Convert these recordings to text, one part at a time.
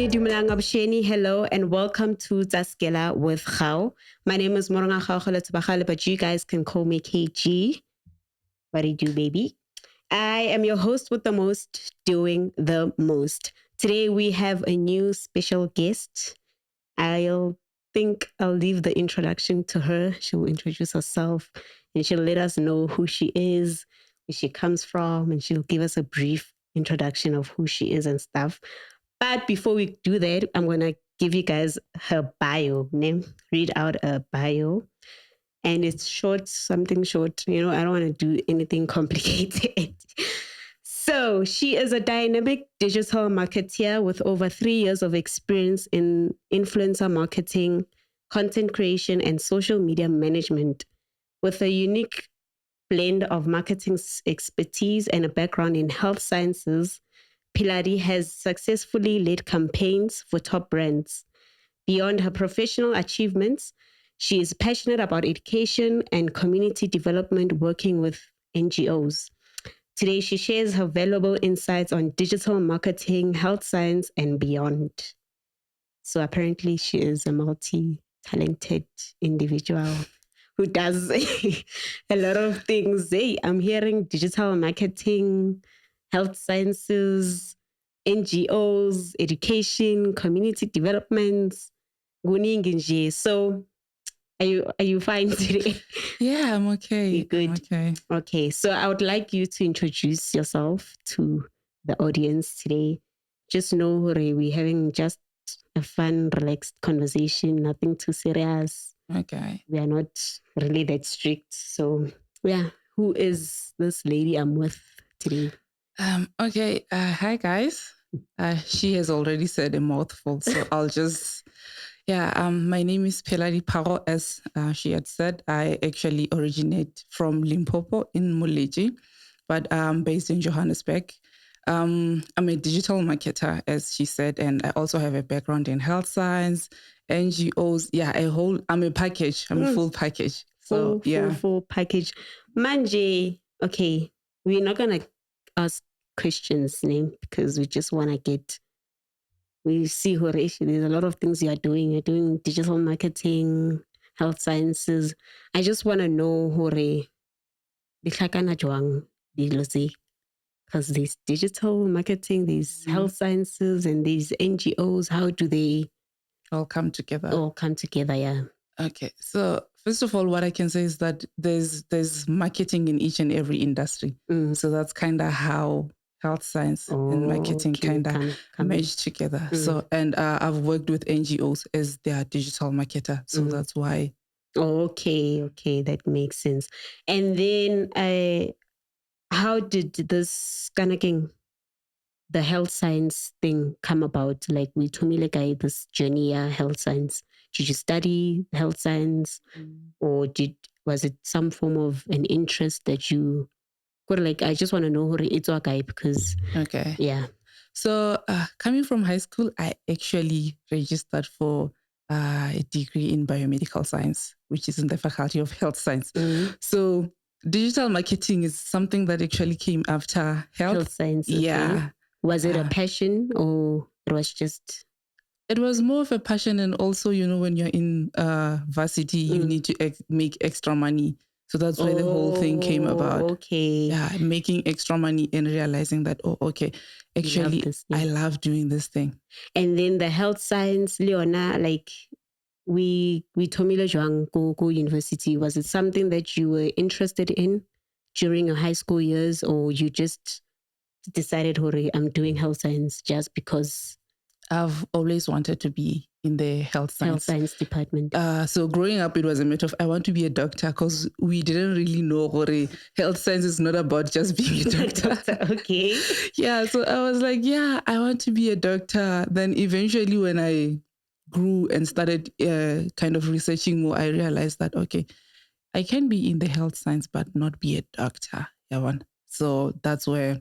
Dumelang Absheni, hello, and welcome to Tsa-Sgela with Kgau. My name is Moronga Kgau, but you guys can call me KG. What do you do, baby? I am your host with the most, doing the most. Today we have a new special guest. I'll leave the introduction to her. She'll introduce herself and she'll let us know who she is, where she comes from, and she'll give us a brief introduction of who she is and stuff. But before we do that, I'm going to give you guys her bio name, read out a bio. And it's short, something short. I don't want to do anything complicated. So she is a dynamic digital marketeer with over 3 years of experience in influencer marketing, content creation, and social media management. With a unique blend of marketing expertise and a background in health sciences, Pheladi has successfully led campaigns for top brands. Beyond her professional achievements, she is passionate about education and community development, working with NGOs. Today, she shares her valuable insights on digital marketing, health science, and beyond. So apparently, she is a multi-talented individual who does a lot of things. Hey, I'm hearing digital marketing, health sciences, NGOs, education, community development. So are you fine today? Yeah, I'm okay. You're good. I'm okay. Okay, so I would like you to introduce yourself to the audience today. Just know we're having just a fun, relaxed conversation, nothing too serious. Okay. We are not really that strict. So yeah, who is this lady I'm with today? Okay. Hi guys. She has already said a mouthful, so I'll just my name is Pheladi Phago, as she had said. I actually originate from Limpopo in Moleji, but I'm based in Johannesburg. I'm a digital marketer, as she said, and I also have a background in health science, NGOs. Yeah, I'm a package. I'm a full package. So full package. Manje, okay, we're not gonna ask Christian's name because we just want to we see Horeshi. There's a lot of things you're doing. You're doing digital marketing, health sciences. I just want to know Hore, because there's digital marketing, there's health sciences, and these NGOs. How do they all come together? Yeah. Okay. So first of all, what I can say is that there's marketing in each and every industry. So that's kind of how health science and marketing kind of merge together. So, and I've worked with NGOs as their digital marketer. So that's why. Okay, that makes sense. And then how did this kind of thing, the health science thing, come about? Like, we told me like this journey, health science. Did you study health science, or was it some form of an interest that you got? Like, I just want to know it's okay because yeah. So coming from high school, I actually registered for a degree in biomedical science, which is in the Faculty of Health Science. So digital marketing is something that actually came after health science. Okay. Yeah. Was it a passion, or it was just? It was more of a passion, and also, when you're in varsity, you need to make extra money. So that's why the whole thing came about. Okay. Yeah, making extra money and realizing that, actually, I love doing this thing. And then the health science, Leona, like we tomile jwang go university. Was it something that you were interested in during your high school years, or you just decided, Hori, I'm doing health science just because? I've always wanted to be in the health science department. So growing up, it was a matter of I want to be a doctor, because we didn't really know health science is not about just being a doctor. Okay. Yeah, so I was like, I want to be a doctor. Then eventually when I grew and started kind of researching more, I realized that, okay, I can be in the health science but not be a doctor. So that's where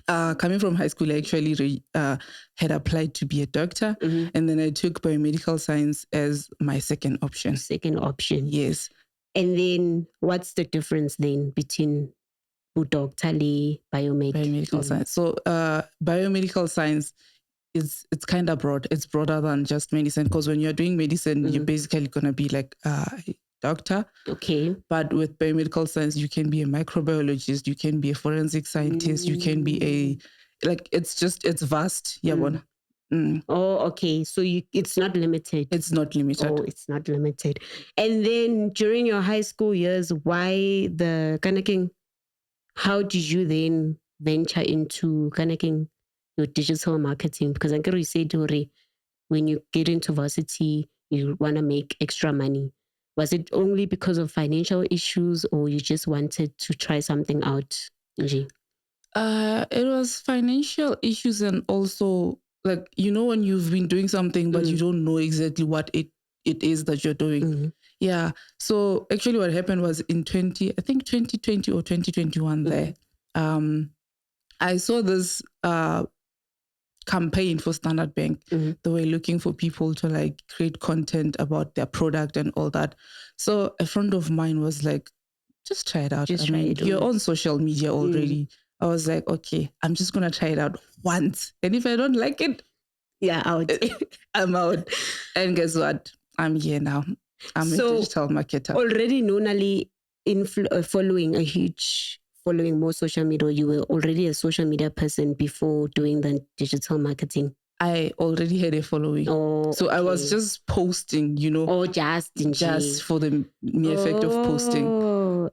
coming from high school, I actually had applied to be a doctor, and then I took biomedical science as my second option. Yes. And then what's the difference then between doctor and biomedical science? So biomedical science, it's kind of broad. It's broader than just medicine, because when you're doing medicine, you're basically gonna be like a doctor. Okay. But with biomedical science, you can be a microbiologist, you can be a forensic scientist, you can be it's vast. Yeah, one. Oh, okay. So it's not limited. It's not limited. Oh, it's not limited. And then during your high school years, why the Kanaking? How did you then venture into Kanaking your digital marketing? Because I can say, Dori, when you get into varsity, you want to make extra money. Was it only because of financial issues, or you just wanted to try something out, Nji? It was financial issues, and also like, when you've been doing something but you don't know exactly what it is that you're doing. Yeah. So actually what happened was in 2020 or 2021 there, I saw this campaign for Standard Bank. They were looking for people to like create content about their product and all that. So a friend of mine was like, just try it out. You're on social media already. I was like, okay, I'm just going to try it out once. And if I don't like it, out. I'm out. And guess what? I'm here now. I'm a digital marketer. Already knownly following more social media. You were already a social media person before doing the digital marketing. I already had a following. So I was just posting, just for the mere fact of posting.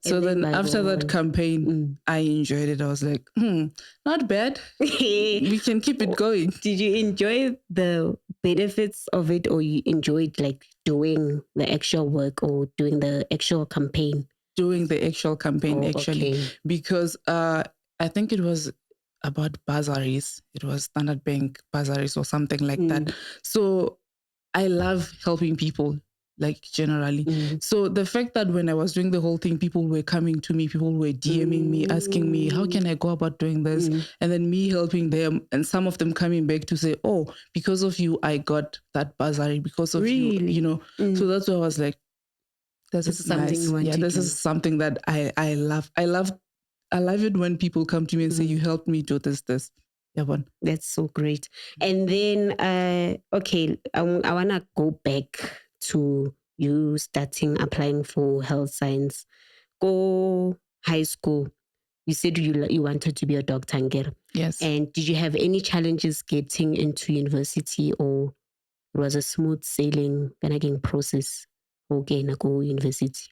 So then after that campaign, I enjoyed it. I was like, not bad. We can keep it going. Did you enjoy the benefits of it, or you enjoyed like doing the actual work or doing the actual campaign? Doing the actual campaign, actually. Because I think it was about bursaries. It was Standard Bank bursaries or something like that. So I love helping people, like generally. So the fact that when I was doing the whole thing, people were coming to me, people were DMing me, asking me, how can I go about doing this? And then me helping them, and some of them coming back to say, oh, because of you, I got that bursary, because of you, So that's why I was like, this is nice. This is something that I love. I love it when people come to me and say, you helped me do this. Yeah, one. That's so great. And then, okay, I want to go back to you applying for health science. Go high school. You said you wanted to be a doctor, Ngere. Yes. And did you have any challenges getting into university, or it was a smooth sailing process? Okay, na go university.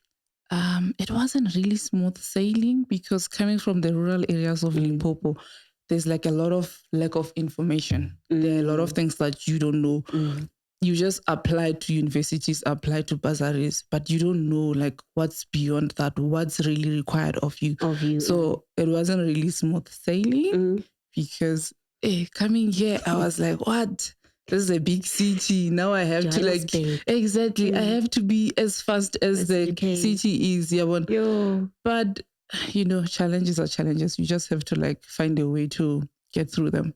It wasn't really smooth sailing, because coming from the rural areas of Limpopo, there's like a lot of lack of information. There are a lot of things that you don't know. You just apply to universities, apply to bursaries, but you don't know like what's beyond that, what's really required of you. So it wasn't really smooth sailing, because coming here, I was like, what? This is a big city. Now I have to like, exactly. I have to be as fast as the city is. But, challenges are challenges. You just have to like find a way to get through them.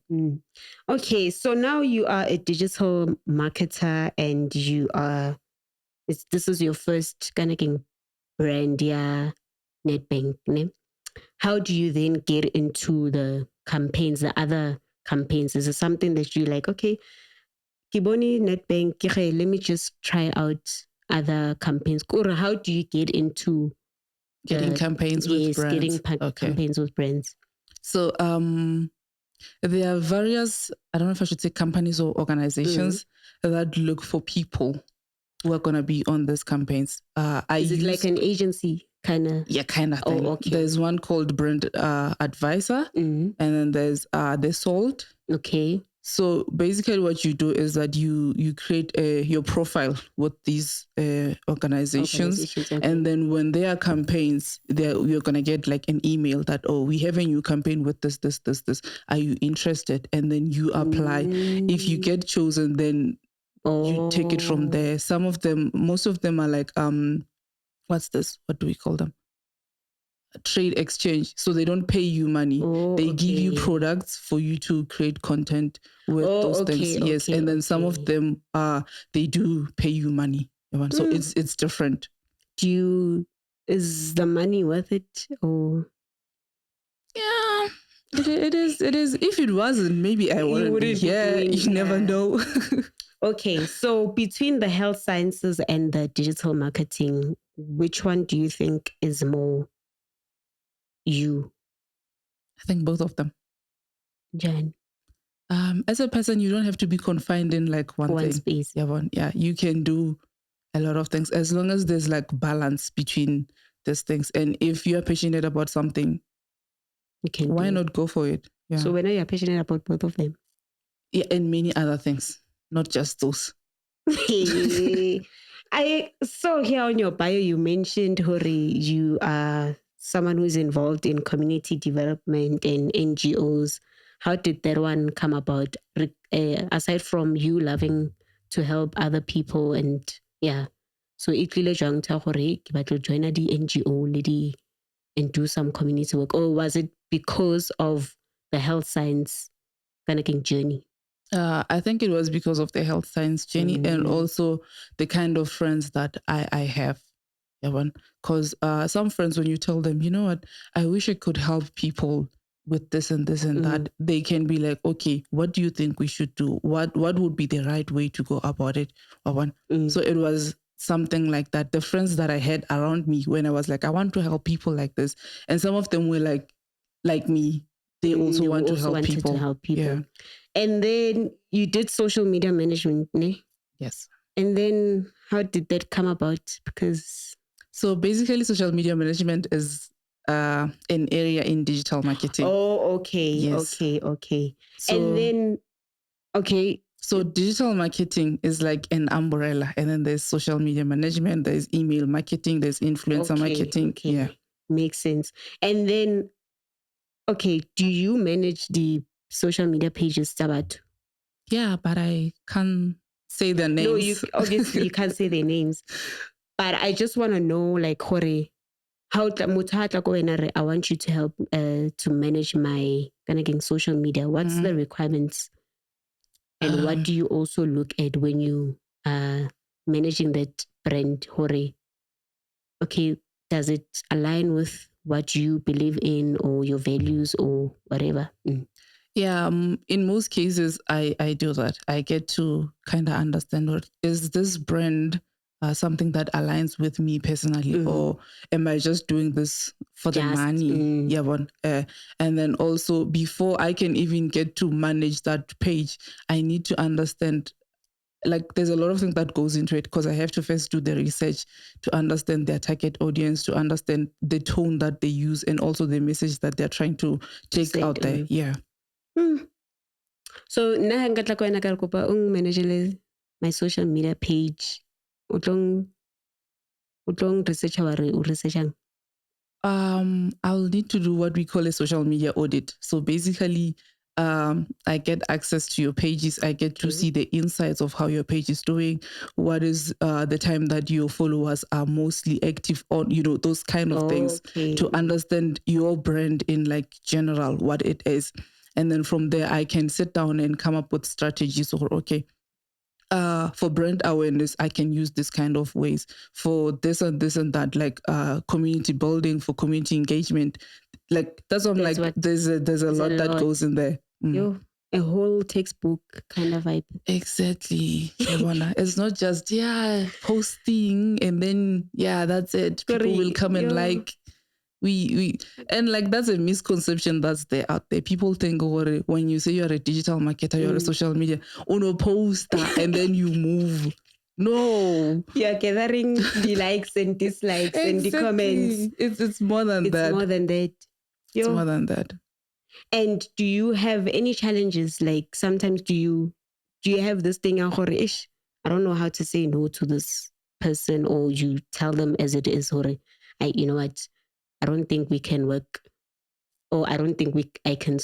Okay. So now you are a digital marketer, and this is your first kind of brand, Nedbank. Ne? How do you then get into the campaigns, the other campaigns? Is it something that you like, okay, Kiboni Nedbank, let me just try out other campaigns? Or how do you get into getting campaigns with brands? Campaigns with brands. So there are various, I don't know if I should say companies or organizations that look for people who are going to be on these campaigns. Is it like an agency kind of? Yeah, kind of thing. Okay. There's one called Brand Advisor, and then there's The Salt. Okay. So basically what you do is that you create your profile with these organizations. And then when there are campaigns, you're going to get like an email that, oh, we have a new campaign with this. Are you interested? And then you apply. If you get chosen, then you take it from there. Most of them are like, what's this? What do we call them? Trade exchange. So they don't pay you money. They give you products for you to create content with those things. Yes. And then some of them they do pay you money. So it's different. Is the money worth it? Or yeah, It is. If it wasn't, maybe I wouldn't be here. You never know. Okay, so between the health sciences and the digital marketing, which one do you think is more you? I think both of them. Jan? As a person, you don't have to be confined in like one thing. Space. Yeah, you can do a lot of things as long as there's like balance between these things. And if you're passionate about something, why not go for it? Yeah. So when are you passionate about both of them? Yeah, and many other things, not just those. I saw here on your bio you mentioned, Hori, you are someone who's involved in community development and NGOs. How did that one come about? Aside from you loving to help other people and yeah, so itlile jwang tsa gore ke batla join the NGO lady and do some community work, or was it because of the health science kind of journey? I think it was because of the health science journey and also the kind of friends that I have. Because some friends, when you tell them, you know what, I wish I could help people with this and this and that, they can be like, okay, what do you think we should do? What would be the right way to go about it? So it was something like that. The friends that I had around me when I was like, I want to help people like this. And some of them were like me. They also want to help people. Yeah. And then you did social media management, ne? Yes. And then how did that come about? Because so basically, social media management is an area in digital marketing. Oh, okay. Yes. Okay. So, and then, okay. So digital marketing is like an umbrella. And then there's social media management, there's email marketing, there's influencer marketing. Okay. Yeah. Makes sense. And then, okay, do you manage the social media pages, Tabat? Yeah, but I can't say their names. No, obviously you can't say their names. But I just want to know, like, Hore, how I want you to help to manage my social media. What's the requirements? And what do you also look at when you are managing that brand, Hore? Okay, does it align with what you believe in or your values or whatever? Yeah, in most cases, I do that. I get to kind of understand what is this brand something that aligns with me personally, or am I just doing this for the money? Yeah, and then also before I can even get to manage that page, I need to understand. Like there's a lot of things that goes into it because I have to first do the research to understand their target audience, to understand the tone that they use, and also the message that they're trying to take out there. Yeah. So na nka tla ko wena ka re kopa o managele my social media page. O tlong research wa re o researchang? I'll need to do what we call a social media audit. So basically, I get access to your pages. I get to see the insights of how your page is doing. What is the time that your followers are mostly active on, those kind of things, to understand your brand in like general, what it is. And then from there, I can sit down and come up with strategies or, okay, for brand awareness, I can use this kind of ways. For this and this and that, like community building, for community engagement. Like that's what I'm like, there's a lot that goes in there. A whole textbook kind of vibe. Exactly. It's not just, posting and then, that's it. People will come and like, we and like that's a misconception that's there out there. People think, when you say you're a digital marketer, you're a social media, no poster, and then you move. No. You're gathering the likes and dislikes and the comments. It's more than that. It's more than that. It's more than that. And do you have any challenges? Like sometimes do you have this thing, I don't know how to say no to this person, or you tell them as it is, you know what, I don't think we can work, or I don't think I can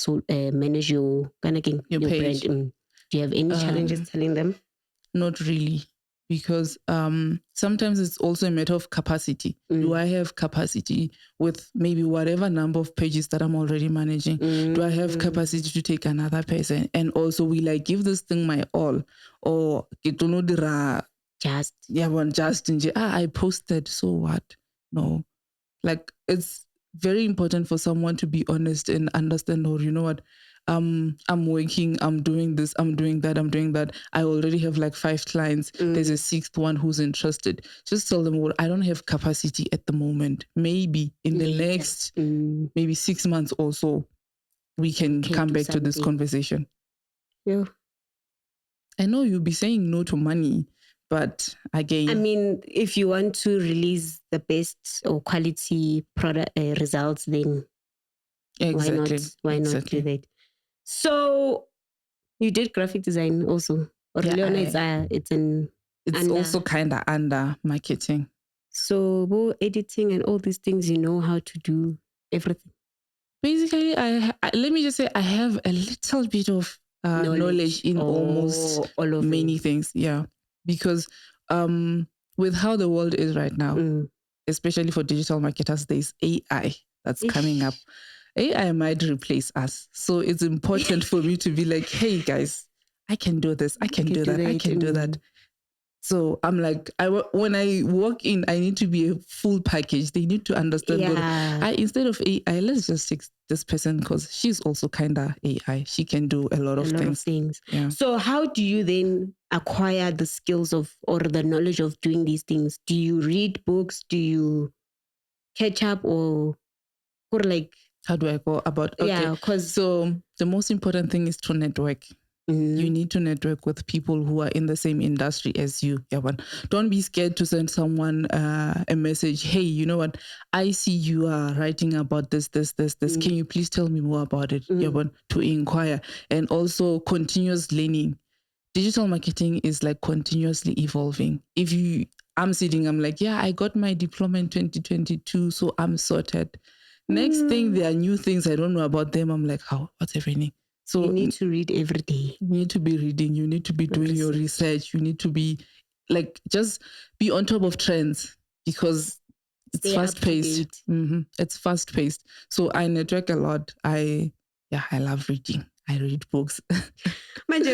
manage your page. Brand. Do you have any challenges telling them? Not really, because sometimes it's also a matter of capacity. Do I have capacity with maybe whatever number of pages that I'm already managing? Do I have capacity to take another person? And also, will I give this thing my all? Or I posted, so what? No. Like it's very important for someone to be honest and understand, or you know what, I'm working, I'm doing this, I'm doing that, I'm doing that. I already have like 5 clients. There's a 6th one who's interested. Just tell them, well, I don't have capacity at the moment. Maybe in the Later. next maybe 6 months or so, we can come do back to this something. conversation. Yeah. I know you'll be saying no to money, but again, I mean, if you want to release the best or quality product results, then exactly. why not do that? So you did graphic design also, or Yeah, it's it's also kind of under marketing. So editing and all these things, you know how to do everything. Basically, let me just say I have a little bit of knowledge in almost all of many things. Yeah, because with how the world is right now, especially for digital marketers, there's AI that's coming up. AI might replace us. So it's important for me to be like, hey guys, I can do this. I can do that. I can do that. So I'm like, when I walk in, I need to be a full package. They need to understand that instead of AI, let's just take this person because she's also kind of AI. She can do a lot of things. Yeah. So how do you then acquire the skills of or the knowledge of doing these things? Do you read books? Do you catch up or like? How do I go about? Okay. Yeah, because so the most important thing is to network. You need to network with people who are in the same industry as you. Don't be scared to send someone a message. Hey, you know what? I see you are writing about this. Can you please tell me more about it? To inquire. And also continuous learning. Digital marketing is like continuously evolving. I'm sitting, I'm like, yeah, I got my diploma in 2022, so I'm sorted. Next thing, there are new things I don't know about them. I'm like, what's happening? So you need to read every day. You need to be reading. You need to be doing your research. You need to be just be on top of trends because it's fast paced. It's fast paced. So I network a lot. I love reading. I read books. Because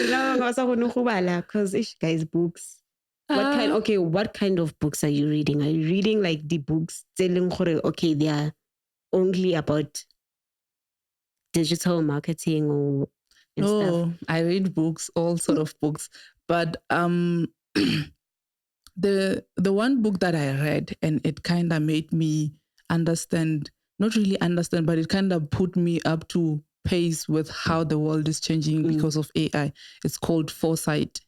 guys, books. What kind of books are you reading? Are you reading like the books telling okay, they are only about digital marketing or stuff? I read books, all sort of books. But the one book that I read and it kind of made me understand, not really understand, but it kind of put me up to pace with how the world is changing because of AI. It's called Foresight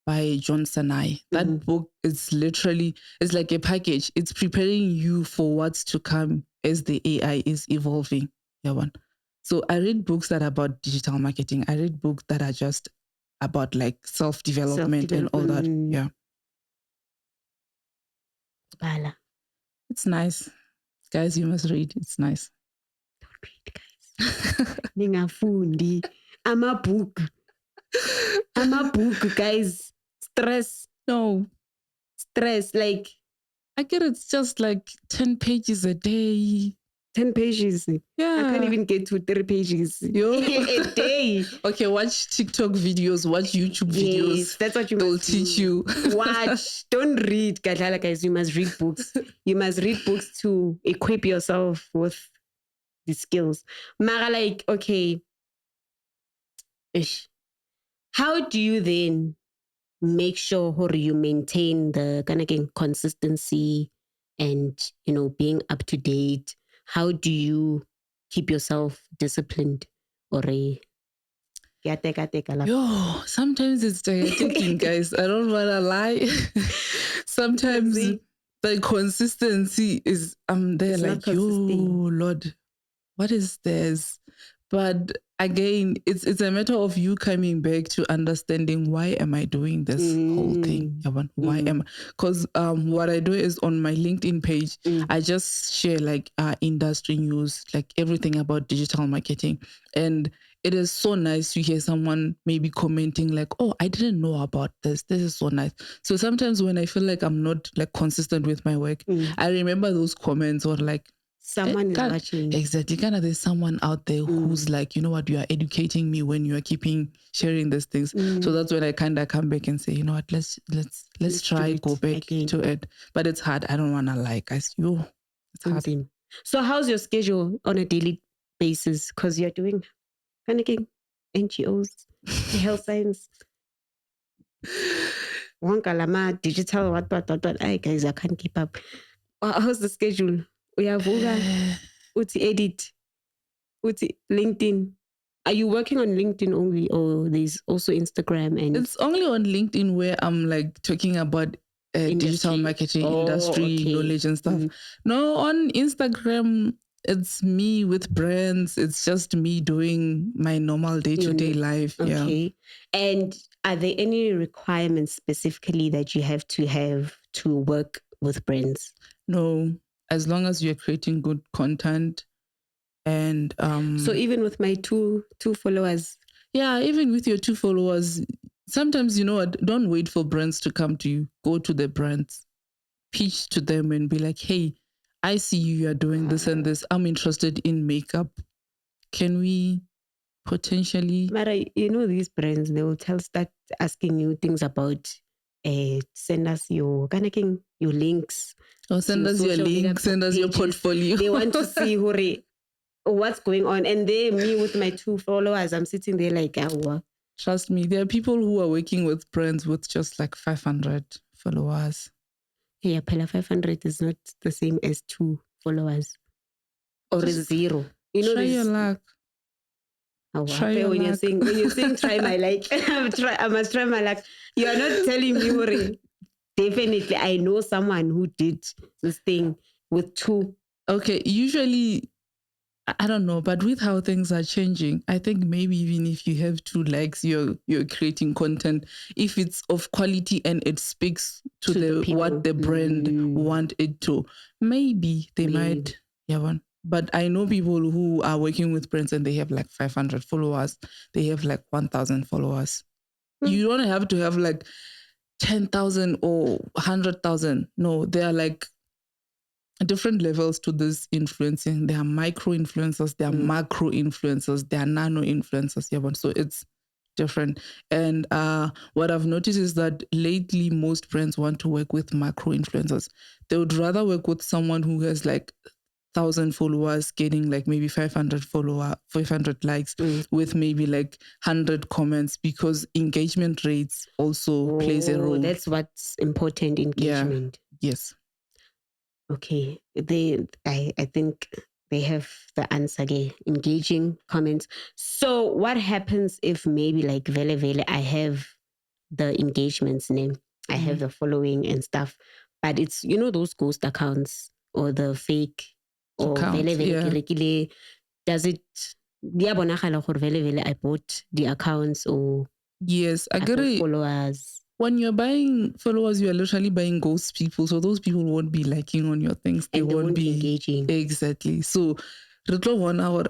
by John Sanai. That book is literally, it's like a package. It's preparing you for what's to come as the AI is evolving. So I read books that are about digital marketing. I read books that are just about like self-development and all that. Yeah. It's nice. Guys, you must read. It's nice. Don't read, guys. Ningafundi. I'm a book. Guys. Stress. No. Stress. Like, I get it's just like 10 pages a day. 10 pages. Yeah. I can't even get to 3 pages a day. Okay, watch TikTok videos, watch YouTube videos. Yes, that's what you They'll must teach you. Watch. Don't read, guys. You must read books. You must read books to equip yourself with the skills. Mara, like, okay. How do you then make sure you maintain the kind of consistency and, being up to date? How do you keep yourself disciplined? Or sometimes it's taking, guys. I don't want to lie. Sometimes the consistency is, I'm there like, Lord, what is this? But again, it's a matter of you coming back to understanding, why am I doing this whole thing? Why am I? Because what I do is on my LinkedIn page, I just share like industry news, like everything about digital marketing. And it is so nice to hear someone maybe commenting like, oh, I didn't know about this. This is so nice. So sometimes when I feel like I'm not like consistent with my work, I remember those comments or like, someone is watching. Exactly. Kind of there's someone out there who's like, you know what, you are educating me when you are keeping sharing these things. So that's when I kind of come back and say, you know what, let's try go back to it. But it's hard. I don't want to lie, guys. It's hard. So how's your schedule on a daily basis? Because you're doing panicking, NGOs, health science, Wankalama, digital, what. Hey guys, I can't keep up. How's the schedule? We have Uti edit, Uti LinkedIn. Are you working on LinkedIn only, or there's also Instagram? And it's only on LinkedIn where I'm like talking about digital marketing, industry knowledge and stuff. No, on Instagram, it's me with brands. It's just me doing my normal day-to-day life. Okay. Yeah. And are there any requirements specifically that you have to work with brands? No, as long as you're creating good content. And so even with my two followers. Yeah, even with your 2 followers, sometimes, you know what, don't wait for brands to come to you. Go to the brands, pitch to them and be like, hey, I see you are doing this and this. I'm interested in makeup. Can we potentially... Mara, you know, these brands, they will start asking you things about, send us your links. Or send us your link, send us your portfolio. They want to see what's going on. And me with my 2 followers, I'm sitting there like, oh. Trust me, there are people who are working with brands with just like 500 followers. Yeah, Pella 500 is not the same as 2 followers. Or just 0. You know, try your luck. When you're saying try my luck, I must try my luck. You are not telling me, definitely, I know someone who did this thing with 2. Okay, usually, I don't know, but with how things are changing, I think maybe even if you have 2 likes, you're creating content. If it's of quality and it speaks to the what the brand want it to, maybe they might. Yeah, one. But I know people who are working with brands and they have like 500 followers. They have like 1,000 followers. You don't have to have like 10,000 or 100,000. No, they are like different levels to this influencing. There are micro influencers, there are macro influencers, there are nano influencers. Yeah, so it's different. And what I've noticed is that lately most brands want to work with macro influencers. They would rather work with someone who has like 1,000 followers getting like maybe 500 likes with maybe like 100 comments, because engagement rates also plays a role. That's what's important, engagement. Yeah. Yes. Okay. I think they have the answer there. Engaging comments. So what happens if maybe like Vele I have the engagement's name, I have the following and stuff, but it's, you know, those ghost accounts or the fake or Vele, does it I bought the accounts or yes, I agree. Followers. When you're buying followers, you are literally buying ghost people. So those people won't be liking on your things. They won't be engaging. Exactly. So, retlo 1 hour.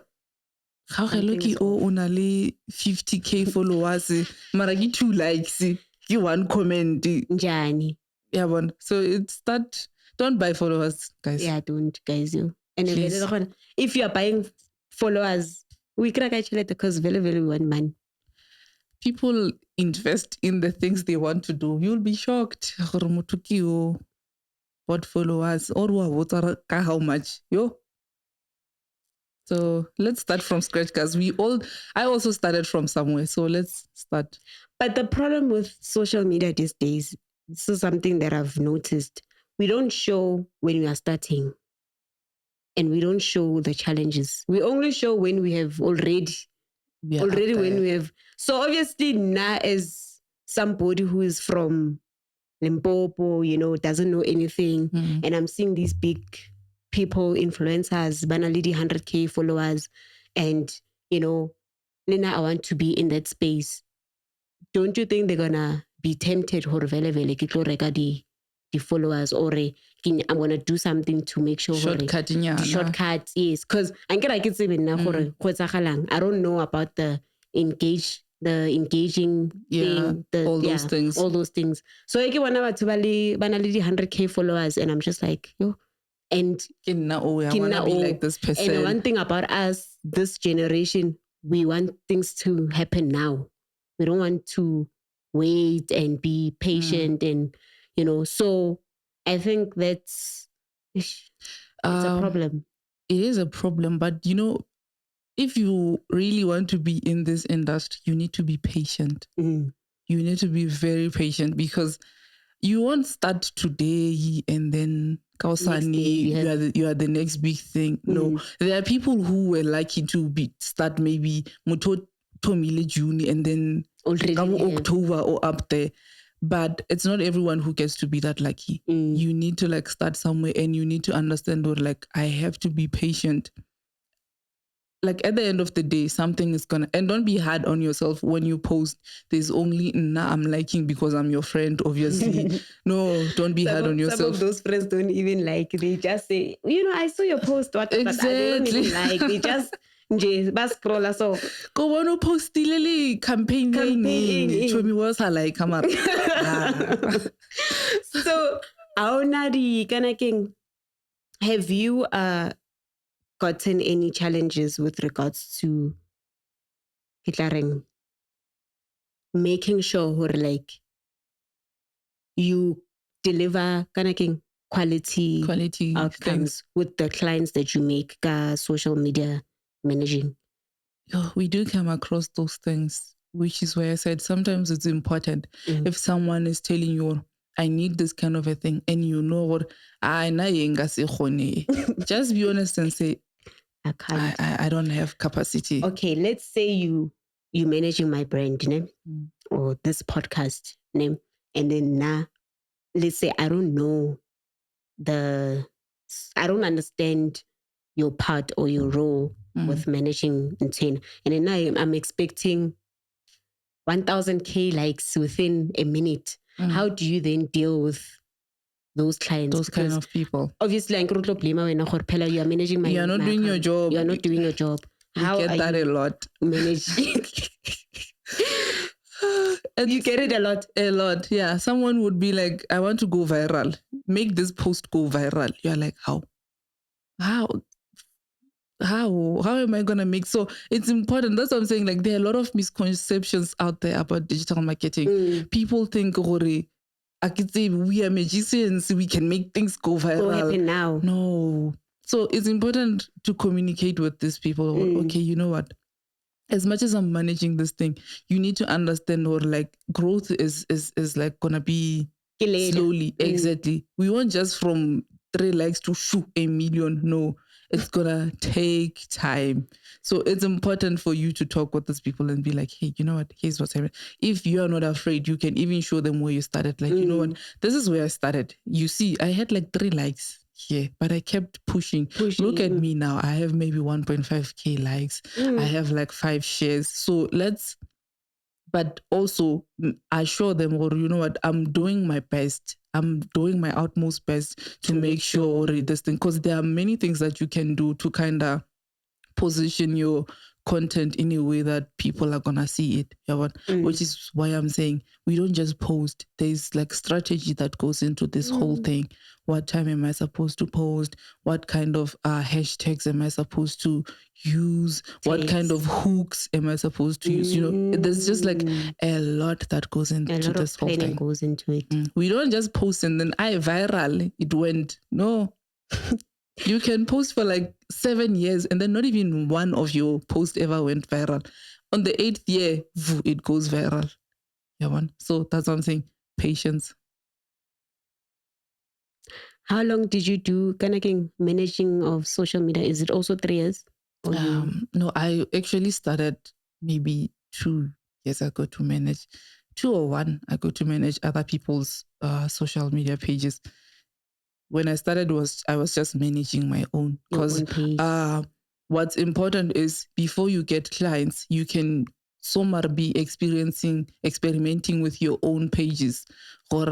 How lucky only 50k followers. Maragi 2 likes. You 1 comment. Njani. Yeah, one. So it's that. Don't buy followers, guys. Yeah, don't, guys. You. And if you are buying followers, we can actually because very one man. People invest in the things they want to do. You'll be shocked. What followers or how much? Yo. So let's start from scratch, because I also started from somewhere. So let's start. But the problem with social media these days, this is something that I've noticed. We don't show when we are starting. And we don't show the challenges. We only show when we have already when we have. So obviously now, as somebody who is from Limpopo, you know, doesn't know anything, and I'm seeing these big people, influencers, banality 100k followers, and you know, Lena, I want to be in that space. Don't you think they're gonna be tempted the followers, or I'm gonna do something to make sure shortcuts, yes, because I get like it's even now I don't know about the engaging thing, all those things. So I get one about 100k followers, and I'm just like, yo, and I wanna be like this person. And one thing about us, this generation, we want things to happen now. We don't want to wait and be patient and, you know, so I think that's it's a problem. it is a problem. But if you really want to be in this industry, you need to be patient. You need to be very patient, because you won't start today and then Kausani, you are the next big thing. No, there are people who were lucky to start maybe June and then October or up there. But it's not everyone who gets to be that lucky. You need to start somewhere, and you need to understand I have to be patient. At the end of the day, something is gonna, and don't be hard on yourself when you post. There's only I'm liking because I'm your friend, obviously. No, don't be hard on yourself. Some of those friends don't even like. They just say, I saw your post. What? Exactly. They don't even like. They just scroll. So go on to post the campaign. Show me what's I like. Come on. So, have you gotten any challenges with regards to making sure you deliver quality outcomes with the clients that you make social media managing? We do come across those things, which is why I said sometimes it's important if someone is telling you, I need this kind of a thing, and what, just be honest and say, I can't. I don't have capacity. Okay, let's say you managing my brand name or this podcast name, and then let's say I don't know I don't understand your part or your role with managing Intena, and then I'm expecting 1,000K likes within a minute. How do you then deal with those clients? Those kind of people. Obviously, you are managing my. You are not doing your job. You are not doing your job. How get that a lot? Managing. You get it a lot. A lot, yeah. Someone would be like, I want to go viral. Make this post go viral. You're like, how? How am I going to make? So it's important. That's what I'm saying. There are a lot of misconceptions out there about digital marketing. People think, I could say we are magicians. We can make things go viral. What happen now? No. So it's important to communicate with these people. Okay, you know what? As much as I'm managing this thing, you need to understand growth is gonna be slowly. Exactly. We won't just from 3 likes to 1 million. No, it's gonna take time. So it's important for you to talk with these people and be like, hey, you know what? Here's what's happening. If you are not afraid, you can even show them where you started. You know what? This is where I started. You see, I had 3 likes. Yeah, but I kept pushing. Look at me now. I have maybe 1.5K likes. I have 5 shares. So but also assure them, or you know what, I'm doing my best. I'm doing my utmost best to make sure this thing, because there are many things that you can do to kind of position your content in a way that people are gonna see it, which is why I'm saying we don't just post. There's strategy that goes into this whole thing. What time am I supposed to post? What kind of hashtags am I supposed to use? What kind of hooks am I supposed to use? There's just a lot that goes into this whole thing. Goes into it. We don't just post and then viral, it went. No. You can post for 7 years and then not even one of your posts ever went viral. On the 8th year, it goes viral. So that's what I'm saying. Patience. How long did you do managing of social media? Is it also 3 years? No, I actually started maybe 2 years ago to manage 2 or 1 ago to manage other people's social media pages. When I started I was just managing my own, because what's important is before you get clients, you can somewhere be experimenting with your own pages, or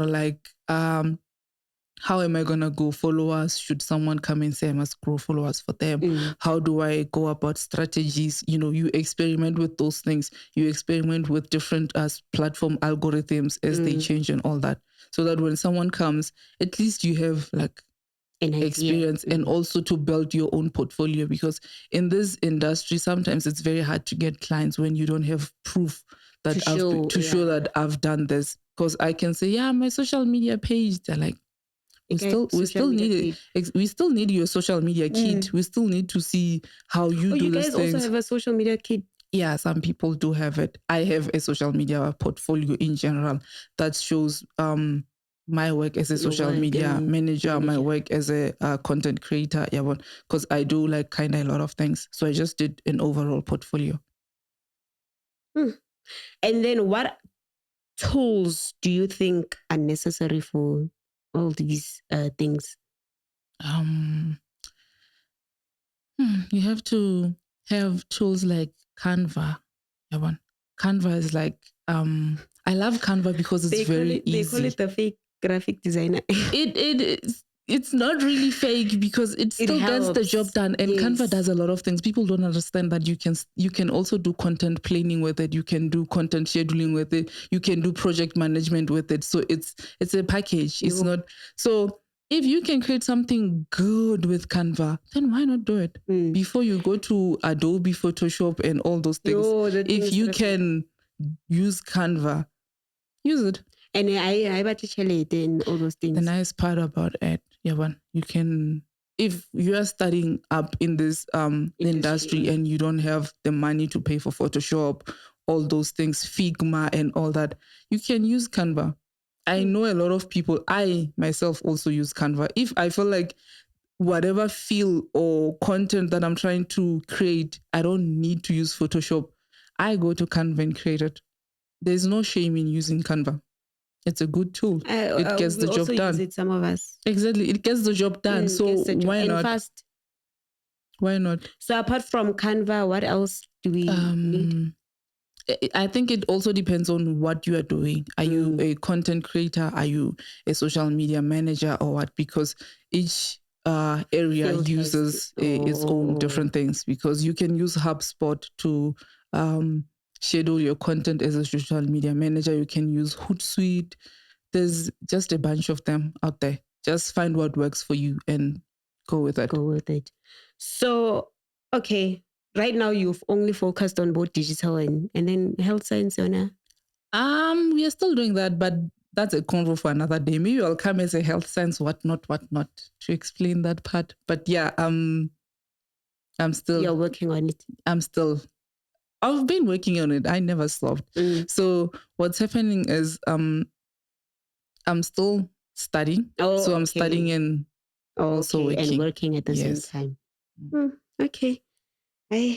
how am I going to grow followers? Should someone come and say I must grow followers for them? How do I go about strategies? You experiment with those things. You experiment with different platform algorithms as they change and all that. So that when someone comes, at least you have an experience and also to build your own portfolio. Because in this industry, sometimes it's very hard to get clients when you don't have proof that show that I've done this. Because I can say, yeah, my social media page, they're like, we still need it. We still need your social media kit. We still need to see how you do these things. You guys also have a social media kit? Yeah, some people do have it. I have a social media portfolio in general that shows my work as a social media manager, my work as a content creator, because I do like kind of a lot of things. So I just did an overall portfolio. And then what tools do you think are necessary for all these things? You have to have tools like Canva. Canva is like, I love Canva because it's very easy. They call it the fake graphic designer. It's not really fake because it still gets the job done. And Canva does a lot of things. People don't understand that you can also do content planning with it. You can do content scheduling with it. You can do project management with it. So it's a package. It's not so. If you can create something good with Canva, then why not do it? Before you go to Adobe Photoshop and all those things, if you can use Canva, use it. And I in all those things. The nice part about it, you can, if you are studying up in this industry and you don't have the money to pay for Photoshop, all those things, Figma and all that, you can use Canva. I know a lot of people, I myself also use Canva. If I feel like whatever feel or content that I'm trying to create, I don't need to use Photoshop, I go to Canva and create it. There's no shame in using Canva. It's a good tool. It gets the job done. Use it, some of us. Exactly. It gets the job done. So why not? Fast. Why not? So apart from Canva, what else do we need? I think it also depends on what you are doing. Are you a content creator? Are you a social media manager or what? Because each area uses its own different things. Because you can use HubSpot to schedule your content as a social media manager. You can use Hootsuite. There's just a bunch of them out there. Just find what works for you and go with it. So, okay. Right now, you've only focused on both digital and then health science, Yona? We are still doing that, but that's a convo for another day. Maybe I'll come as a health science, whatnot, to explain that part. But yeah, I'm still... You're working on it. I've been working on it. I never stopped. So what's happening is I'm still studying. So I'm studying and also working. And working at the same time. Okay. I'll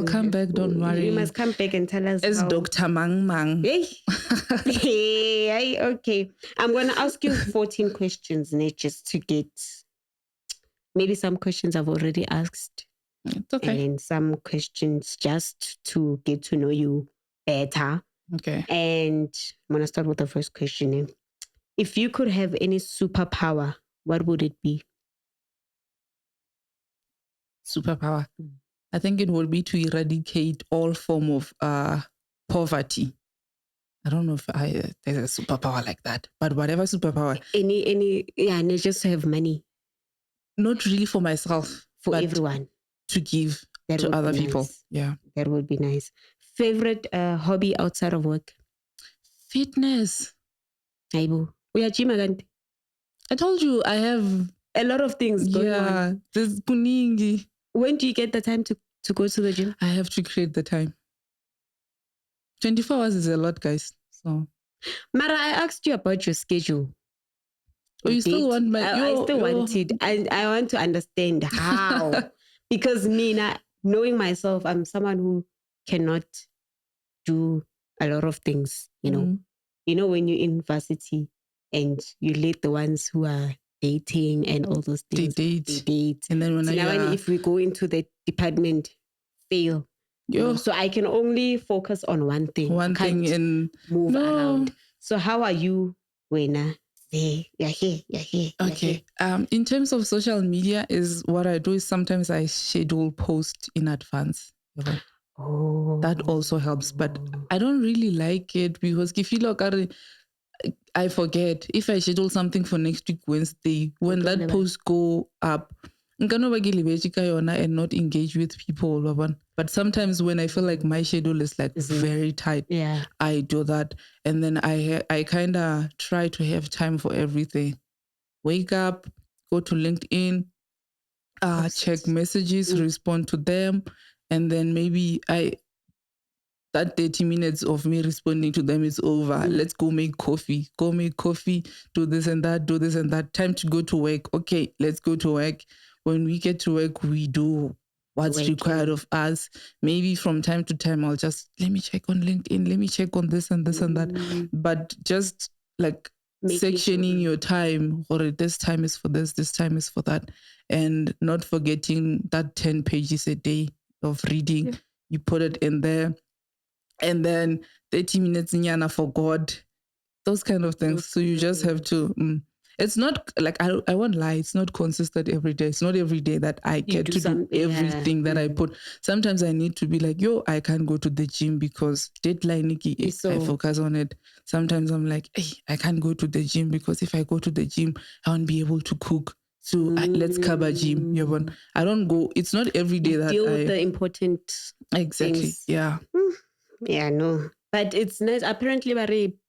come back, don't worry. You must come back and tell us. As Dr. Mang. Hey, okay. I'm going to ask you 14 questions, just to get maybe some questions I've already asked. It's okay. And some questions just to get to know you better. Okay. And I'm going to start with the first question. If you could have any superpower, what would it be? Superpower. I think it would be to eradicate all form of poverty. I don't know if there's a superpower like that, but whatever superpower. And just to have money. Not really for myself. For everyone. To give to other people. Yeah. That would be nice. Favorite hobby outside of work? Fitness. Aibu. We are gym again. I told you I have a lot of things going on. There's kuningi. When do you get the time to go to the gym? I have to create the time. 24 hours is a lot, guys. So, Mara, I asked you about your schedule. Oh, you still want my... I still want it. I want to understand how. Because me, knowing myself, I'm someone who cannot do a lot of things, you know. You know, when you're in varsity and you let the ones who are dating and all those things. They date. And then if we go into the department, fail. So I can only focus on one thing. And move around. So how are you, Wena? You're here. Okay. In terms of social media, is what I do is sometimes I schedule posts in advance. That also helps, but I don't really like it because if you look at it, I forget. If I schedule something for next week Wednesday, when that post go up, and not engage with people. But sometimes when I feel like my schedule is like very tight, Yeah. I do that. And then I kind of try to have time for everything. Wake up, go to LinkedIn, check messages, respond to them. And then maybe that 30 minutes of me responding to them is over. Let's go make coffee. Do this and that, do this and that. Time to go to work. Okay, let's go to work. When we get to work, we do what's required of us. Maybe from time to time, I'll just, let me check on LinkedIn. Let me check on this and this and that. But just like sectioning your time, or this time is for this time is for that. And not forgetting that 10 pages a day of reading. Yeah. You put it in there. And then 30 minutes nyana for God, those kind of things. So you just have to, it's not like, I won't lie, it's not consistent every day. It's not every day that I get to do everything that I put. Sometimes I need to be like, I can't go to the gym because deadline, I focus on it. Sometimes I'm like, hey, I can't go to the gym because if I go to the gym, I won't be able to cook. So let's cover gym. I don't go. It's not every day that deal with the important things. Yeah. Yeah, no. But it's nice. Apparently,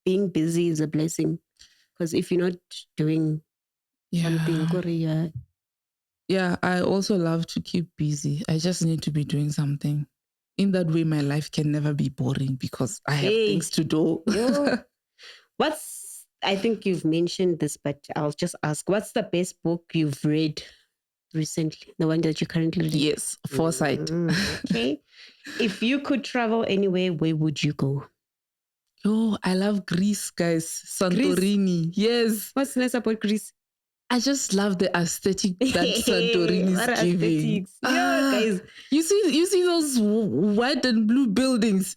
being busy is a blessing. Because if you're not doing something, Korea. Yeah, I also love to keep busy. I just need to be doing something. In that way, my life can never be boring because I have things to do. I think you've mentioned this, but I'll just ask, what's the best book you've read recently? The one that you currently read? Yes, Foresight. Okay. If you could travel anywhere, where would you go? I love Greece, guys. Santorini. Greece? Yes. What's nice about Greece? I just love the aesthetic that Santorini is giving. Guys. You see those white and blue buildings.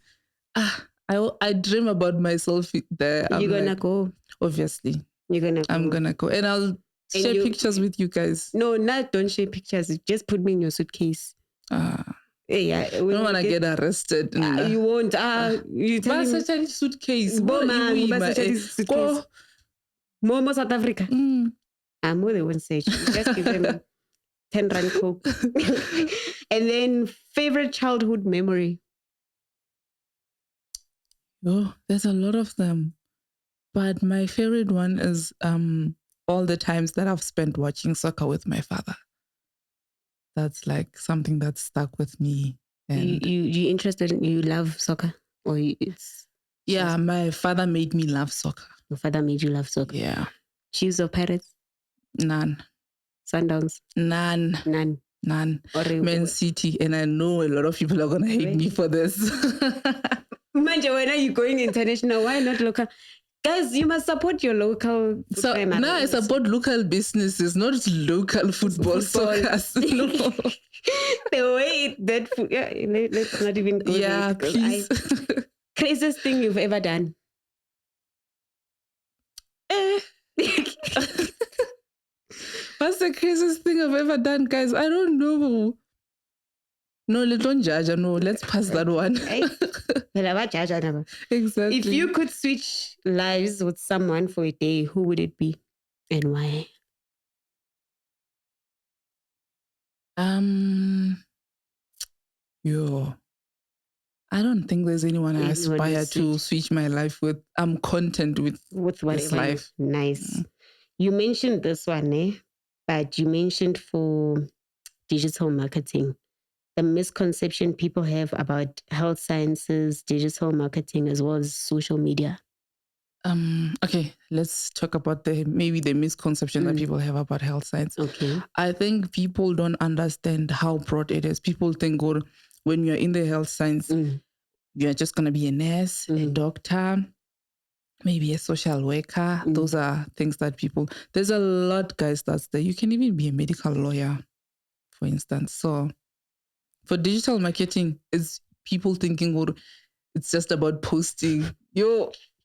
I dream about myself there. You're gonna go. Obviously. You're gonna go. I'm gonna go. And I'll share pictures with you guys. No, don't share pictures. Just put me in your suitcase. Yeah, I don't want to get arrested. You won't. You tell me. Suitcase. Suitcase. More South Africa. More they won't say. Just give them 10 rand coke. And then favorite childhood memory. There's a lot of them. But my favorite one is all the times that I've spent watching soccer with my father. That's like something that stuck with me. And you interested in, you love soccer? Or yeah, my father made me love soccer. Your father made you love soccer? Yeah. Chiefs or Pirates? None. Sundowns? None. Man City. And I know a lot of people are going to hate me for this. Manja, when are you going international? Why not local? Guys, you must support your local. So now I support local businesses, not local football. Soccer. No. The way that food, let's not even go there. Please. Craziest thing you've ever done? What's the craziest thing I've ever done, guys? I don't know. No, don't judge. No, let's pass that one. Exactly. If you could switch lives with someone for a day, who would it be and why? I don't think there's anyone I aspire to switch my life with. I'm content with this life. Nice. You mentioned this one, but you mentioned for digital marketing. The misconception people have about health sciences, digital marketing, as well as social media. Okay, let's talk about the misconception that people have about health science. Okay. I think people don't understand how broad it is. People think when you're in the health science, you're just going to be a nurse, a doctor, maybe a social worker. Those are things that there's a lot, guys, that's there. You can even be a medical lawyer, for instance. So for digital marketing, it's people thinking, it's just about posting.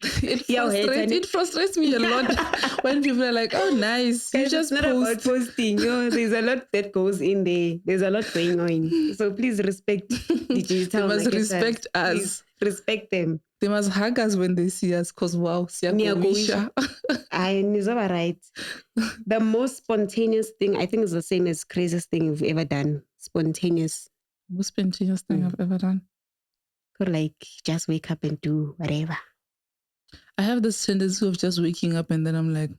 It frustrates me a lot when people are like, oh, nice. You just not post. About posting. There's a lot that goes in there. There's a lot going on. So please respect the digital marketers. They must respect us. Please respect them. They must hug us when they see us because, wow, right. The most spontaneous thing, I think, is the same as craziest thing you've ever done. Spontaneous. Most spontaneous thing I've ever done. Could like just wake up and do whatever. I have this tendency of just waking up and then I'm like,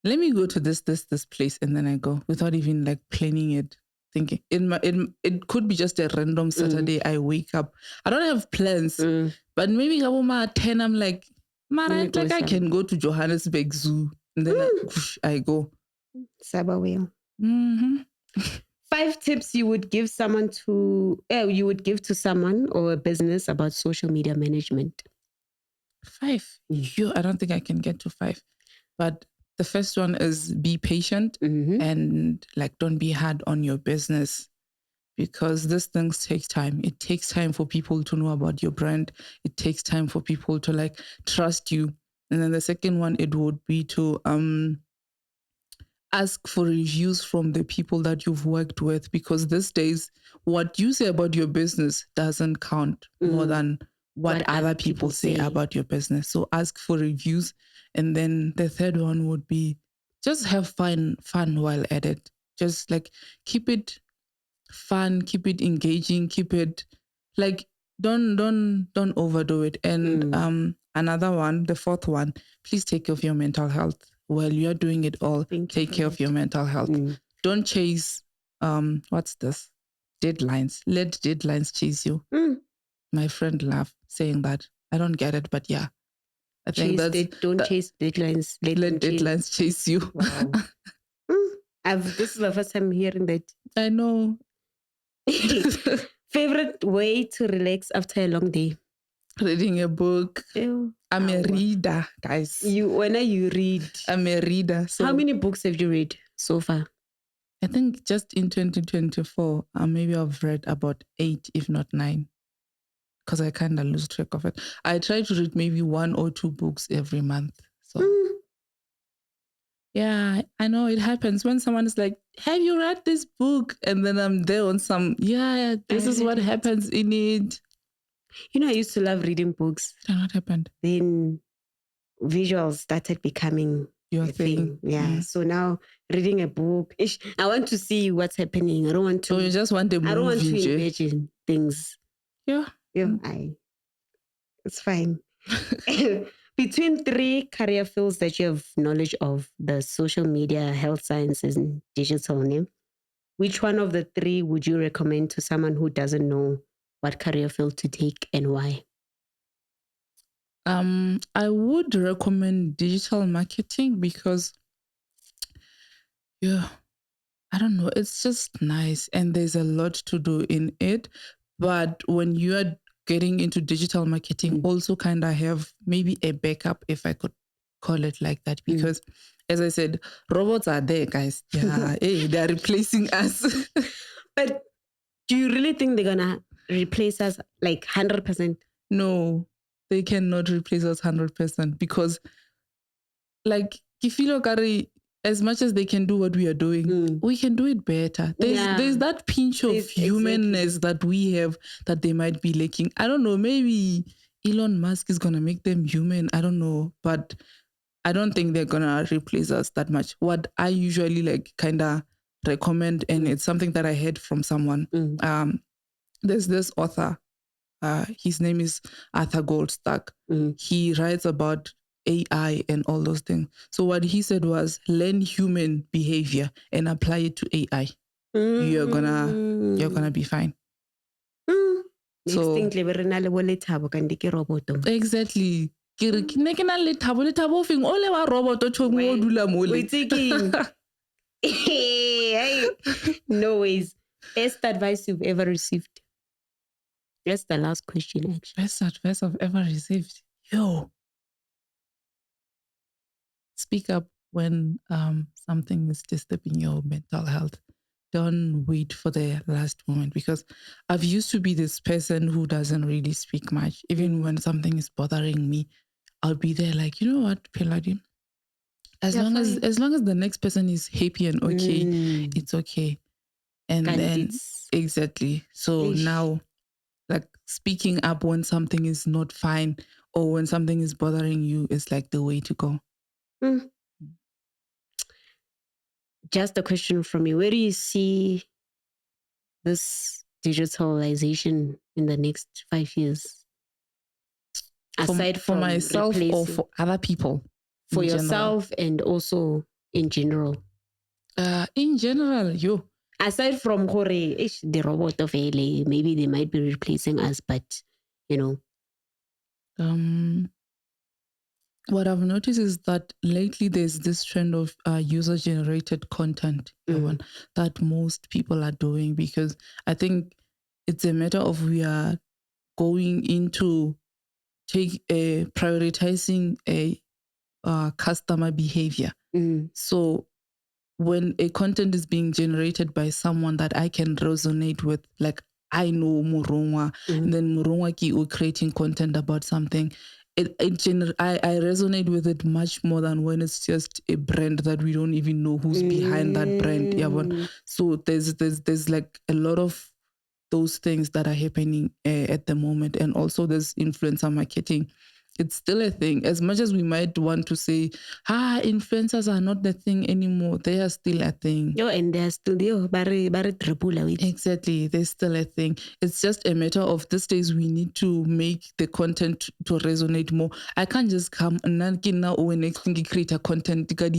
let me go to this place, and then I go without even like planning it. Thinking it could be just a random Saturday. I wake up. I don't have plans, but maybe at 10 I'm like, man, like I can go to Johannesburg Zoo, and then I go. Saba whale. Mm-hmm. 5 tips you would give someone to someone or a business about social media management. 5. I don't think I can get to 5, but the first one is be patient and like don't be hard on your business, because these things take time. It takes time for people to know about your brand. It takes time for people to like trust you. And then the second one, it would be to ask for reviews from the people that you've worked with, because these days what you say about your business doesn't count more than what other people say about your business. So ask for reviews. And then the third one would be just have fun while at it. Just like keep it fun, keep it engaging, keep it like don't overdo it. And another one, the fourth one, please take care of your mental health. While you're doing it all, take care of your mental health. Don't chase what's this? Deadlines. Let deadlines chase you. My friend laughed saying that. I don't get it, but yeah. I think don't chase deadlines. Let deadlines chase you. Wow. This is the first time hearing that. I know. Favorite way to relax after a long day? Reading a book. I'm a reader, guys. When you read? I'm a reader. So how many books have you read so far? I think just in 2024, maybe I've read about 8, if not 9, because I kind of lose track of it. I try to read maybe 1 or 2 books every month. So yeah, I know it happens when someone is like, have you read this book? And then I'm there on some, this is what happens in it. I used to love reading books. Then what happened? Then visuals started becoming your thing. Yeah. So now reading a book, I want to see what's happening. I don't want to. So you just want a movie. I don't want to imagine things. Yeah. It's fine. Between 3 career fields that you have knowledge of, the social media, health sciences, and digital, which one of the 3 would you recommend to someone who doesn't know what career field to take and why? I would recommend digital marketing because, I don't know, it's just nice and there's a lot to do in it. But when you are getting into digital marketing, also kind of have maybe a backup, if I could call it like that, because as I said, robots are there, guys. Yeah, they're replacing us. But do you really think they're gonna replace us like 100%? No, they cannot replace us 100% because, like, as much as they can do what we are doing, we can do it better. There's that pinch of humanness that we have that they might be lacking. I don't know, maybe Elon Musk is going to make them human. I don't know, but I don't think they're going to replace us that much. What I usually like kind of recommend, and it's something that I heard from someone, there's this author, his name is Arthur Goldstack. He writes about AI and all those things. So what he said was, learn human behavior and apply it to AI. You're gonna be fine. So exactly. No ways. Best advice you've ever received? That's the last question, actually. Best advice I've ever received? Speak up when something is disturbing your mental health. Don't wait for the last moment, because I've used to be this person who doesn't really speak much. Even when something is bothering me, I'll be there like, you know what, Pheladi? As long as the next person is happy and okay, it's okay. And then exactly. So now, like, speaking up when something is not fine or when something is bothering you is like the way to go. Just a question from me. Where do you see this digitalization in the next 5 years? Aside for from myself or replacing, for other people? for in general? yourself and also in general. In general, you. Aside from the robot of LA, maybe they might be replacing us, but you know. What I've noticed is that lately there's this trend of user-generated content that most people are doing, because I think it's a matter of we are going into prioritizing a customer behavior. So when a content is being generated by someone that I can resonate with, like I know Murungwa, and then Murungwa ki creating content about something, I resonate with it much more than when it's just a brand that we don't even know who's behind that brand. Yeah, but so there's like a lot of those things that are happening at the moment, and also there's influencer marketing. It's still a thing. As much as we might want to say, influencers are not the thing anymore, they are still a thing. And they're still there. Exactly, they're still a thing. It's just a matter of these days we need to make the content to resonate more. I can't just come and now when next thing you create a content, but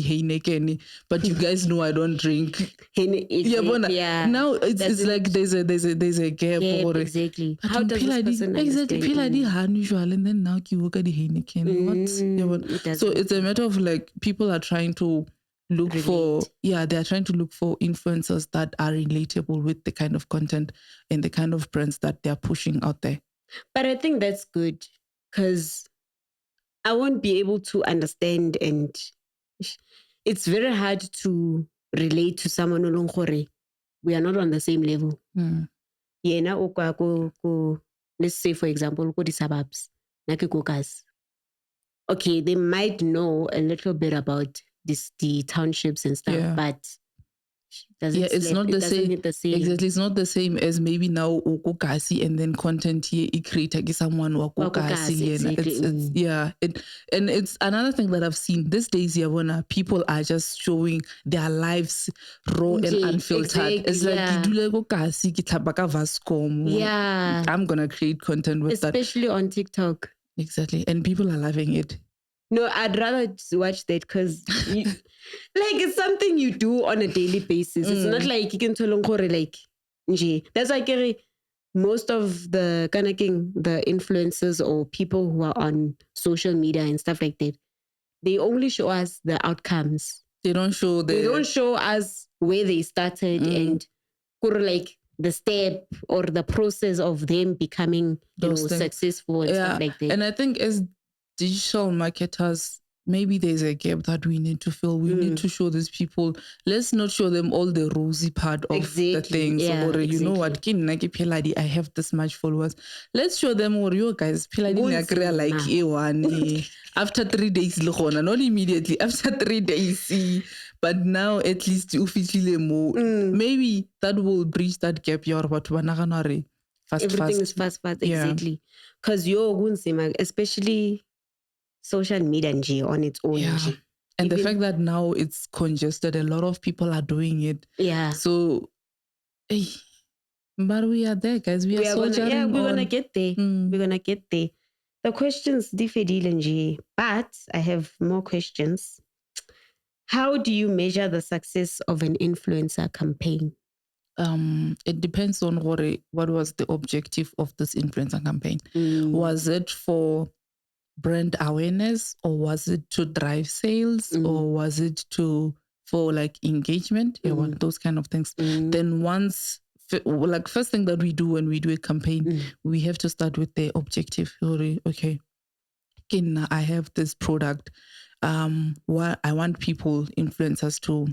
you guys know I don't drink. Yeah. Now it's like there's a gap. Exactly. How does this person exactly Pheladi usual, and then now you work at the Heineken. What? So it's a matter of like people are trying to look for they're trying to look for influencers that are relatable with the kind of content and the kind of brands that they're pushing out there. But I think that's good, because I won't be able to understand, and it's very hard to relate to someone we are not on the same level. Let's say, for example, go the suburbs, okay, they might know a little bit about the townships and stuff, but it's not the same. Exactly, it's not the same as maybe now Ukukasi and then content here create someone Ukukasi. And it's another thing that I've seen these days. People are just showing their lives raw and unfiltered. It's like I'm gonna create content with that, especially on TikTok. Exactly, and people are loving it. No, I'd rather watch that, because it's something you do on a daily basis. It's not like you can tell like that's why most of the the influencers or people who are on social media and stuff like that, they only show us the outcomes. They don't show us where they started and like the step or the process of them becoming successful and stuff like that. And I think as digital marketers, maybe there's a gap that we need to fill. We need to show these people. Let's not show them all the rosy part of the things. Or you know what, Pheladi, I have this much followers. Let's show them, or you guys, Pheladi like A1 after 3 days, not immediately, after 3 days. But now at least maybe that will bridge that gap. Everything is fast, exactly. Because especially social media on its own. And the fact that now it's congested, a lot of people are doing it. So, but we are there, guys. We're gonna get there. We're gonna get there. The questions differ, but I have more questions. How do you measure the success of an influencer campaign? It depends on what was the objective of this influencer campaign. Was it for brand awareness, or was it to drive sales, or was it for like engagement? Those kind of things. Then first thing that we do when we do a campaign, we have to start with the objective. Okay, I have this product. I want influencers to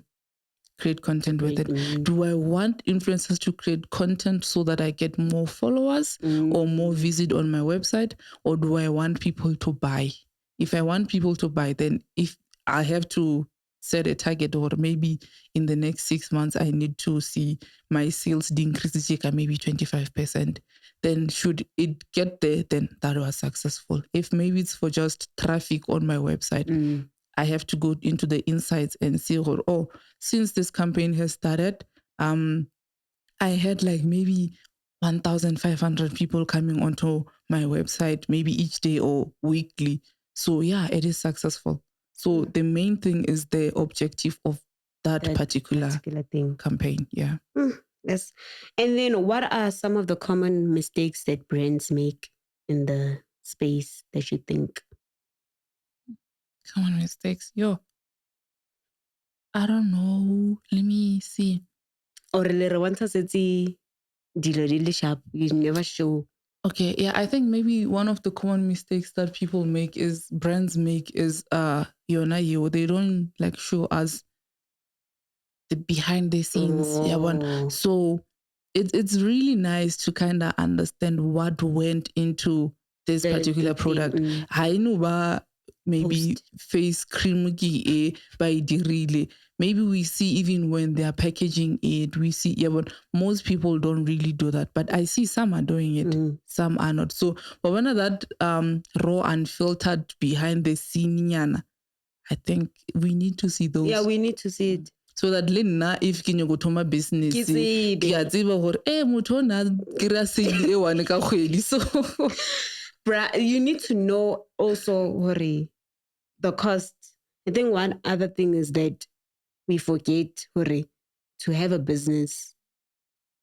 create content with it. Do I want influencers to create content so that I get more followers or more visit on my website, or do I want people to buy? If I want people to buy, then if I have to set a target, or maybe in the next 6 months I need to see my sales increase maybe 25%, then should it get there, then that was successful. If maybe it's for just traffic on my website, I have to go into the insights and see, since this campaign has started, I had like maybe 1,500 people coming onto my website, maybe each day or weekly. So yeah, it is successful. So the main thing is the objective of that particular thing. campaign. Yeah. Yes. And then what are some of the common mistakes that brands make in the space that you think? Common mistakes. Yo, I don't know. Let me see. Or once I said dilo sharp, you never show. Okay, yeah, I think maybe one of the common mistakes that people make is brands make is they don't like show us the behind the scenes. Yeah, one. So it's really nice to kind of understand what went into this particular product. I know ba maybe face cream by dirile. Maybe we see even when they are packaging it, we see, yeah, but most people don't really do that. But I see some are doing it, some are not. So, but when that raw unfiltered behind the scene, I think we need to see those. Yeah, we need to see it. So that Lena, if you go to my business, so you need to know also the cost. I think one other thing is that we forget to have a business.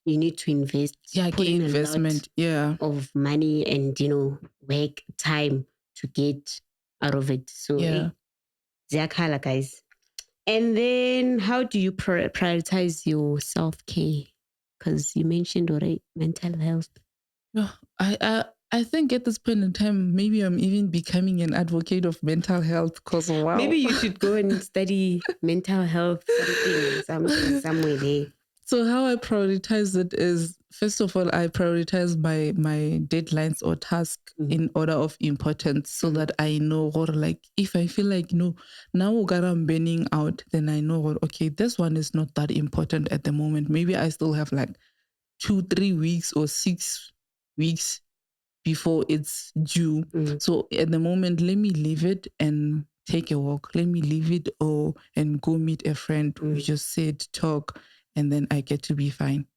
You need to invest. Yeah, investment. Yeah, of money and work time to get out of it. So yeah, Zakala guys. And then how do you prioritize your self-care? Because you mentioned already mental health. No, I think at this point in time, maybe I'm even becoming an advocate of mental health because wow. Maybe you should go and study mental health, something somewhere there. So how I prioritize it is, first of all, I prioritize my deadlines or tasks in order of importance so that I know, or like, if I feel like, no, now I'm burning out, then I know, okay, this one is not that important at the moment. Maybe I still have like 2-3 weeks or 6 weeks before it's due. So at the moment, let me leave it and take a walk. Let me leave it and go meet a friend. We just sit, talk, and then I get to be fine.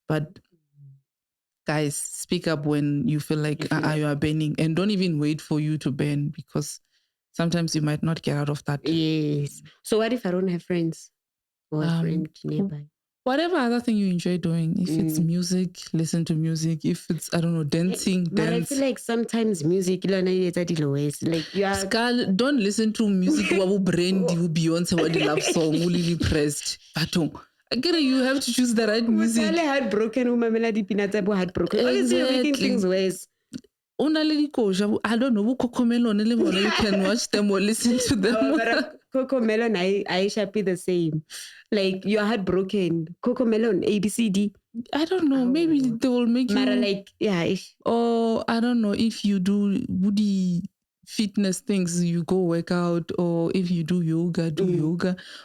But guys, speak up when you feel like you are burning, and don't even wait for you to burn, because sometimes you might not get out of that. Yes. So what if I don't have friends or a friend nearby? Whatever other thing you enjoy doing. If it's music, listen to music. If it's, I don't know, dancing, but dance. I feel like sometimes music, like you are... Scal, don't listen to music wabu brand you Beyonce what love song really depressed. Batung. Again, you have to choose the right music. I'm heartbroken, heartbroken. Honestly, you're making things worse. I don't know, you can watch them or listen to them. Coco Melon, I shall be the same. Like, you're heartbroken. Coco Melon, ABCD. I don't know. Maybe they will make you... like, yeah. Or I don't know, if you do woody fitness things, you go work out, or if you do yoga,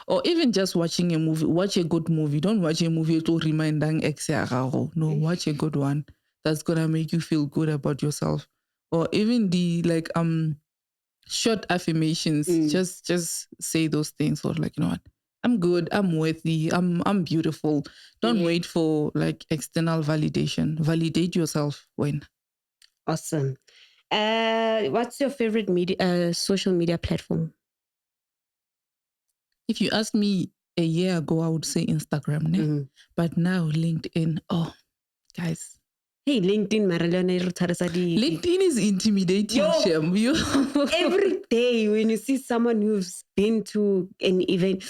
or even just watching a movie. Watch a good movie. Don't watch a movie to remind ex. No, watch a good one that's gonna make you feel good about yourself. Or even the like short affirmations. Just say those things, or like, you know what, I'm good, I'm worthy, I'm beautiful. Don't wait for like external validation. Validate yourself when. Awesome. What's your favorite social media platform? If you asked me a year ago, I would say Instagram. But now LinkedIn. Oh, guys. Hey, LinkedIn, LinkedIn is intimidating. Every day when you see someone who's been to an event,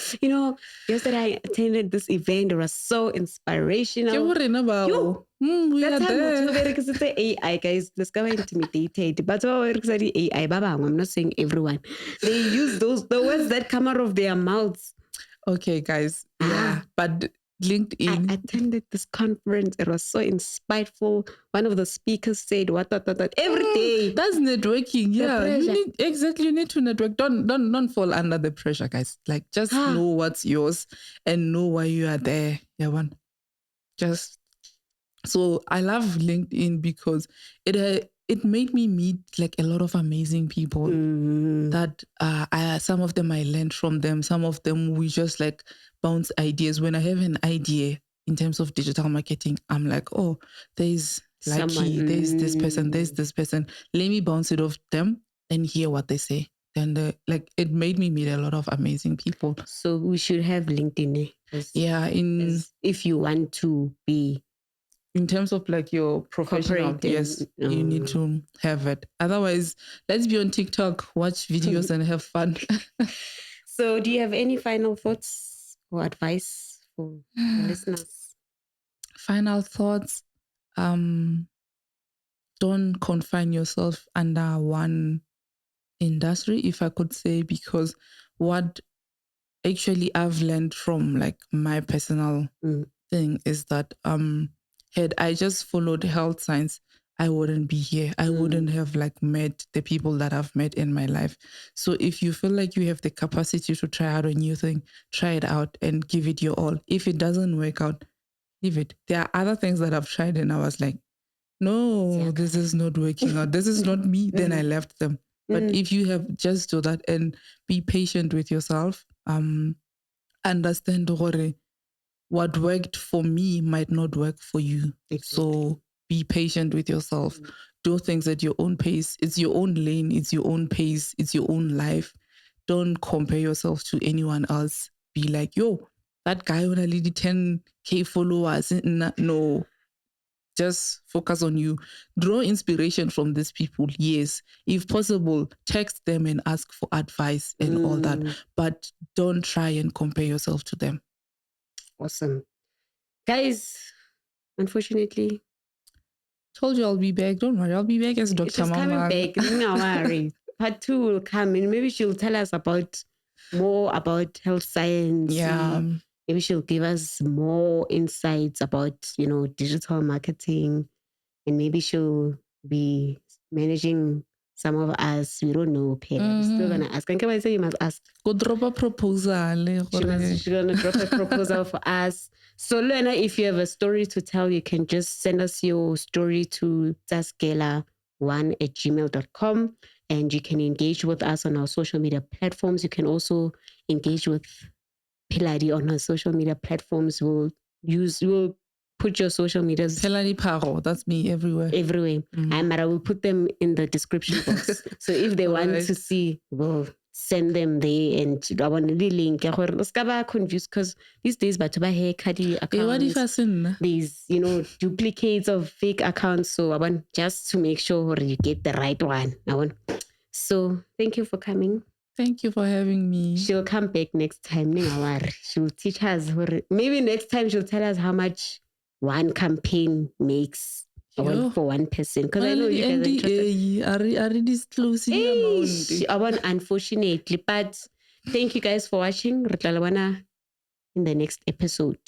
yesterday I attended this event. It was so inspirational. We are there. AI, guys. Let's go intimidated. But AI, I'm not saying everyone. They use the words that come out of their mouths. Okay, guys. Yeah, but LinkedIn. I attended this conference. It was so insightful. One of the speakers said, "What every day." That's networking. Yeah, you need to network. Don't fall under the pressure, guys. Like, just know what's yours and know why you are there. Yeah, one. So I love LinkedIn because it made me meet like a lot of amazing people that some of them I learned from them. Some of them we just like bounce ideas. When I have an idea, in terms of digital marketing, I'm like, oh, there's Lucky, there's this person, there's this person. Let me bounce it off them and hear what they say. And like it made me meet a lot of amazing people. So we should have LinkedIn. Yeah, if you want to be in terms of like your professional, yes, you need to have it. Otherwise, let's be on TikTok, watch videos and have fun. So do you have any final thoughts or advice for the listeners? Final thoughts. Don't confine yourself under one industry, if I could say, because what actually I've learned from like my personal thing is that had I just followed health science, I wouldn't be here. I wouldn't have like met the people that I've met in my life. So if you feel like you have the capacity to try out a new thing, try it out and give it your all. If it doesn't work out, leave it. There are other things that I've tried and I was like, no, this is not working out. This is not me. Then I left them. But if you have, just do that and be patient with yourself. Understand what worked for me might not work for you. Exactly. So be patient with yourself. Do things at your own pace. It's your own lane. It's your own pace. It's your own life. Don't compare yourself to anyone else. Be like, yo, that guy only did 10K followers. No. Just focus on you. Draw inspiration from these people. Yes. If possible, text them and ask for advice and all that. But don't try and compare yourself to them. Awesome. Guys, unfortunately. Told you I'll be back. Don't worry. I'll be back as Dr. She's coming back. No worry. Part 2 will come and maybe she'll tell us more about health science. Yeah. Maybe she'll give us more insights about, digital marketing, and maybe she'll be managing some of us. We don't know, We're still going to ask. And I say you must ask. Go drop a proposal. She's going to drop a proposal for us. So, Lena, if you have a story to tell, you can just send us your story to Tsa-Sgela1@gmail.com, and you can engage with us on our social media platforms. You can also engage with Pheladi on her social media platforms. We'll put your social medias. Pheladi Phago, that's me everywhere. But I will put them in the description box. So if they want to see, we'll send them there. And I want the link. I'm confused because these days, but to hair accounts, these duplicates of fake accounts. So I want just to make sure you get the right one. So thank you for coming. Thank you for having me. She'll come back next time. She'll teach us. Maybe next time she'll tell us how much one campaign makes for one person. Because I know you guys are interested. Disclosing amount. Unfortunately. But thank you guys for watching. In the next episode.